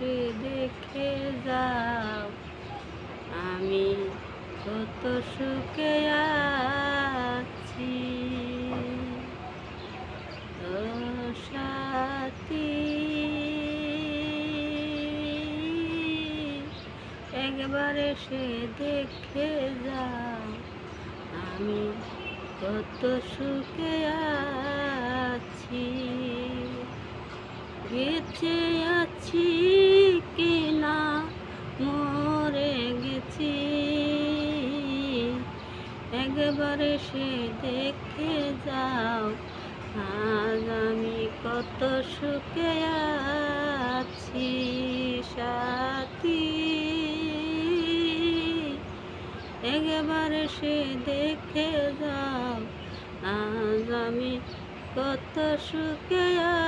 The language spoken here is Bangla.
এসে দেখে যাও আমি কত সুখে আছি। ও সাথী, একবার এসে দেখে যাও আমি কত সুখে আছি। বেঁচে আছি কিনা মরে গেছি, একবার এসে দেখে যাও আজ আমি কত সুখে আছি। সাথী, একবার এসে দেখে যাও আজ আমি কত সুখে আছি।